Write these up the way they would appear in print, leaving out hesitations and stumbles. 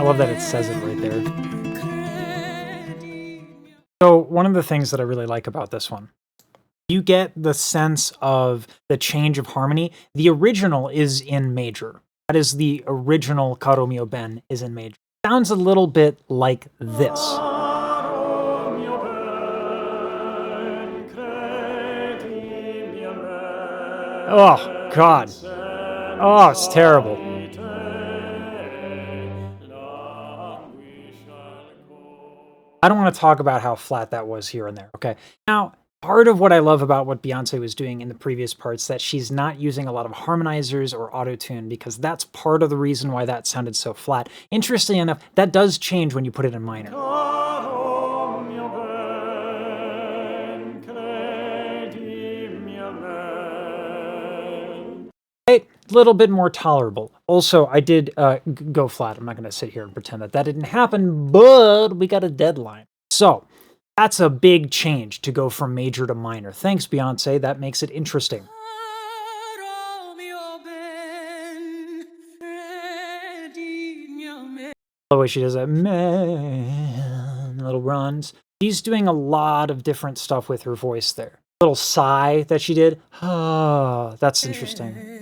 I love that it says it right there. So one of the things that I really like about this one, you get the sense of the change of harmony. The original is in major. That is the original Caro mio ben is in major. Sounds a little bit like this. Oh, God. Oh, it's terrible. I don't want to talk about how flat that was here and there, okay? Now, part of what I love about what Beyonce was doing in the previous parts, that she's not using a lot of harmonizers or auto-tune, because that's part of the reason why that sounded so flat. Interestingly enough, that does change when you put it in minor. A little bit more tolerable. Also, I did go flat. I'm not going to sit here and pretend that that didn't happen, but we got a deadline. So that's a big change to go from major to minor. Thanks, Beyonce. That makes it interesting. The way she does that, man, little runs. She's doing a lot of different stuff with her voice there. Little sigh that she did. Oh, that's interesting.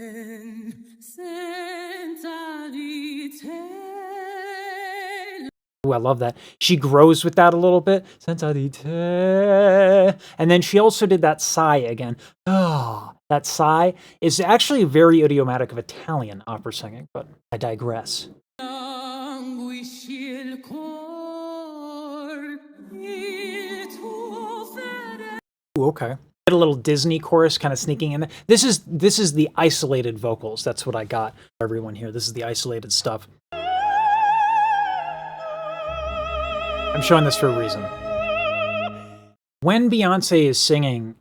Ooh, I love that. She grows with that a little bit. And then she also did that sigh again. Oh, that sigh is actually very idiomatic of Italian opera singing, but I digress. Ooh, okay. Get a little Disney chorus kind of sneaking in there. This is the isolated vocals. That's what I got for everyone here. This is the isolated stuff. I'm showing this for a reason. When Beyonce is singing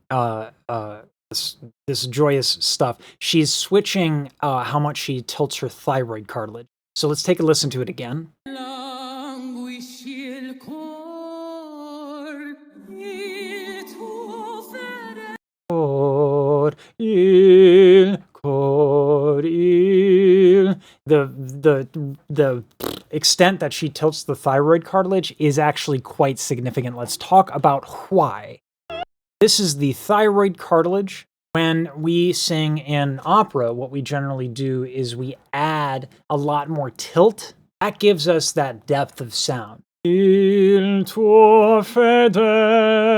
this joyous stuff, she's switching how much she tilts her thyroid cartilage. So let's take a listen to it again. The extent that she tilts the thyroid cartilage is actually quite significant. Let's talk about why. This is the thyroid cartilage. When we sing in opera, what we generally do is we add a lot more tilt. That gives us that depth of sound. Il tuo fedele.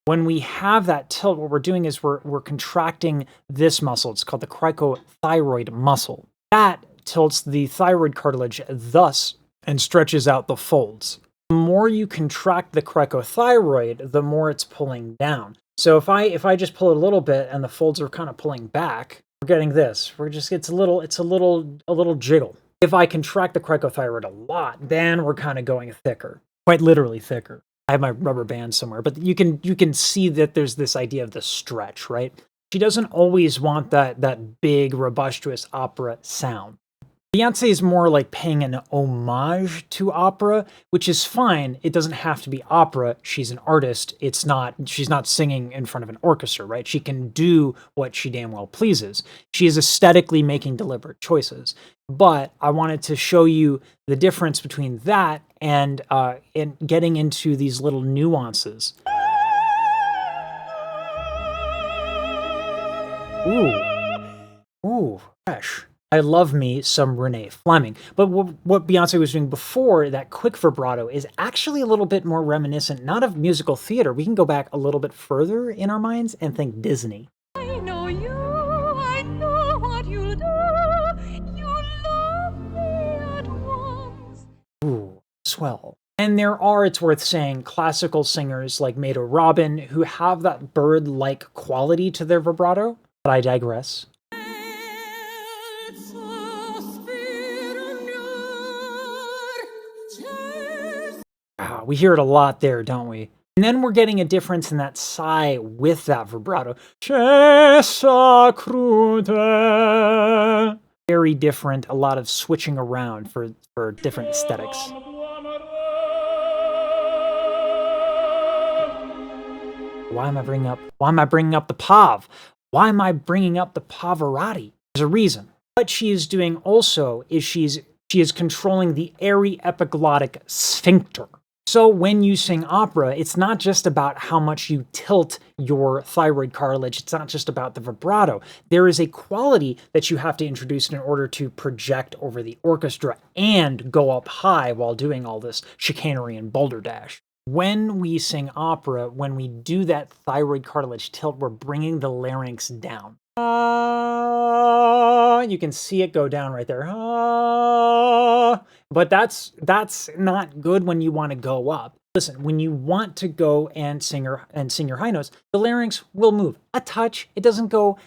When we have that tilt, what we're doing is we're contracting this muscle. It's called the cricothyroid muscle. That tilts the thyroid cartilage thus and stretches out the folds. The more you contract the cricothyroid, the more it's pulling down. So if I just pull it a little bit and the folds are kind of pulling back, we're getting this. It's a little jiggle. If I contract the cricothyroid a lot, then we're kind of going thicker, quite literally thicker. I have my rubber band somewhere, but you can see that there's this idea of the stretch, right? She doesn't always want that big, robustious opera sound. Beyonce is more like paying an homage to opera, which is fine. It doesn't have to be opera. She's an artist. She's not singing in front of an orchestra, right? She can do what she damn well pleases. She is aesthetically making deliberate choices. But I wanted to show you the difference between that and getting into these little nuances. Ooh, fresh. I love me some Renee Fleming. But what Beyonce was doing before, that quick vibrato, is actually a little bit more reminiscent, not of musical theater. We can go back a little bit further in our minds and think Disney. I know you, I know what you'll do. You love me at once. Ooh, swell. And there are, it's worth saying, classical singers like Maida Robin who have that bird-like quality to their vibrato. But I digress. Wow, we hear it a lot there, don't we? And then we're getting a difference in that sigh with that vibrato. Very different, a lot of switching around for different aesthetics. Why am I bringing up the Pav? Why am I bringing up the Pavarotti? There's a reason. What she is doing also is she's She is controlling the airy epiglottic sphincter. So when you sing opera, it's not just about how much you tilt your thyroid cartilage. It's not just about the vibrato. There is a quality that you have to introduce in order to project over the orchestra and go up high while doing all this chicanery and balderdash. When we sing opera, when we do that thyroid cartilage tilt, we're bringing the larynx down. You can see it go down right there. But that's not good when you want to go up. Listen, when you want to go and sing your high notes, the larynx will move a touch. It doesn't choke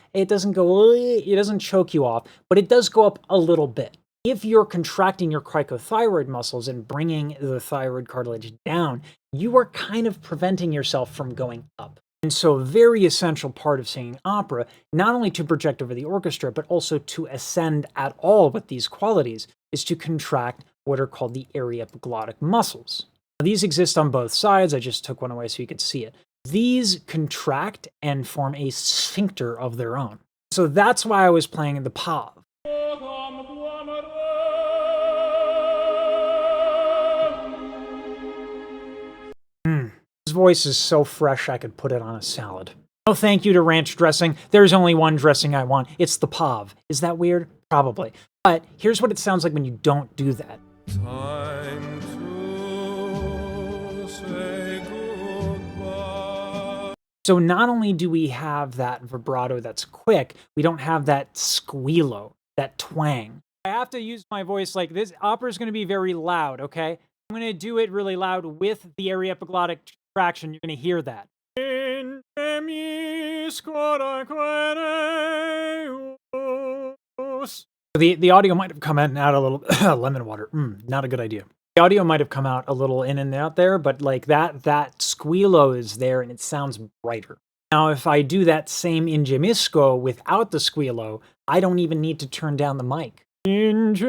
you off, but it does go up a little bit. If you're contracting your cricothyroid muscles and bringing the thyroid cartilage down, you are kind of preventing yourself from going up. And so a very essential part of singing opera, not only to project over the orchestra, but also to ascend at all with these qualities, is to contract what are called the airy epiglottic muscles. Now, these exist on both sides. I just took one away so you could see it. These contract and form a sphincter of their own. So that's why I was playing the pav. His voice is so fresh I could put it on a salad. No thank you to ranch dressing. There's only one dressing I want. It's the pav. Is that weird? Probably. But here's what it sounds like when you don't do that. Time to say goodbye. So not only do we have that vibrato that's quick, we don't have that squealo, that twang. I have to use my voice like this. Opera is going to be very loud, okay? I'm going to do it really loud with the airy epiglottic traction. You're going to hear that. The audio might have come in and out a little. Lemon water. Not a good idea. The audio might have come out a little in and out there, but like that squealo is there and it sounds brighter. Now, if I do that same ingemisco without the squealo, I don't even need to turn down the mic. It's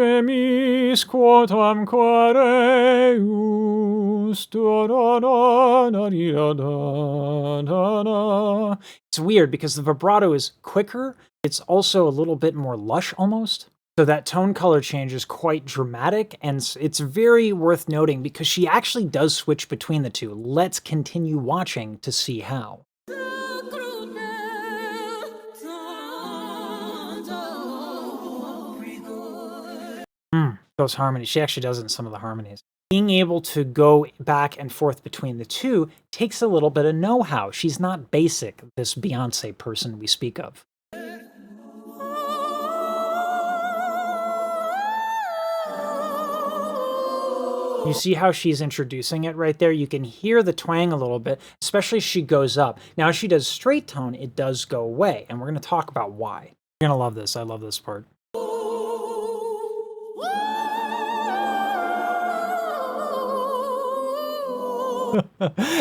weird because the vibrato is quicker. It's also a little bit more lush almost. So that tone color change is quite dramatic, and it's very worth noting because she actually does switch between the two. Let's continue watching to see how. Those harmonies. She actually does it in some of the harmonies. Being able to go back and forth between the two takes a little bit of know-how. She's not basic, this Beyonce person we speak of. You see how she's introducing it right there? You can hear the twang a little bit, especially as she goes up. Now, as she does straight tone, it does go away, and we're going to talk about why. You're going to love this. I love this part.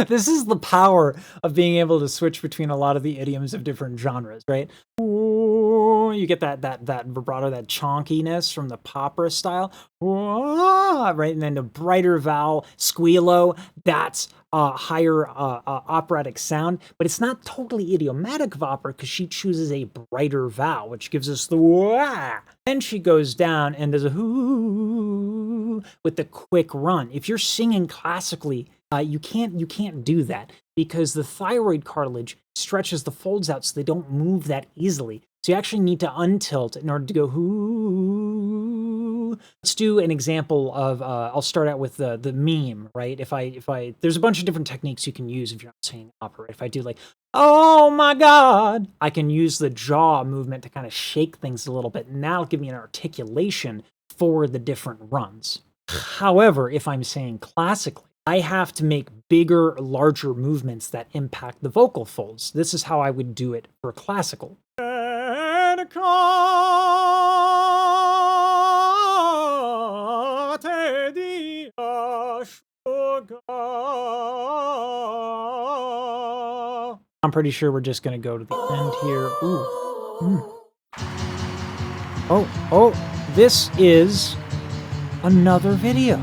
This is the power of being able to switch between a lot of the idioms of different genres, right? You get that vibrato, that chonkiness from the opera style, right? And then the brighter vowel, squealo, that's a higher operatic sound, but it's not totally idiomatic of opera because she chooses a brighter vowel, which gives us the wah. Then she goes down and there's a hoo with the quick run. If you're singing classically, you can't do that because the thyroid cartilage stretches the folds out so they don't move that easily. So you actually need to untilt in order to go hoo. Let's do an example of, I'll start out with the meme, right? If I, there's a bunch of different techniques you can use if you're not singing opera. If I do like, oh my God, I can use the jaw movement to kind of shake things a little bit. And that'll give me an articulation for the different runs. However, if I'm saying classically, I have to make bigger, larger movements that impact the vocal folds. This is how I would do it for classical. I'm pretty sure we're just going to go to the end here. Oh, this is another video.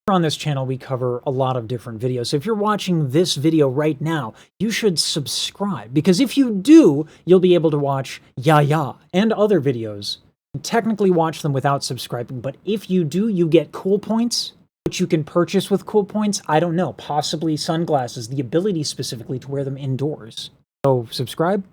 On this channel, we cover a lot of different videos. So if you're watching this video right now, you should subscribe because if you do, you'll be able to watch Ya Ya and other videos technically watch them without subscribing, but if you do, you get cool points, which you can purchase with cool points. I don't know, possibly sunglasses, the ability specifically to wear them indoors. So subscribe.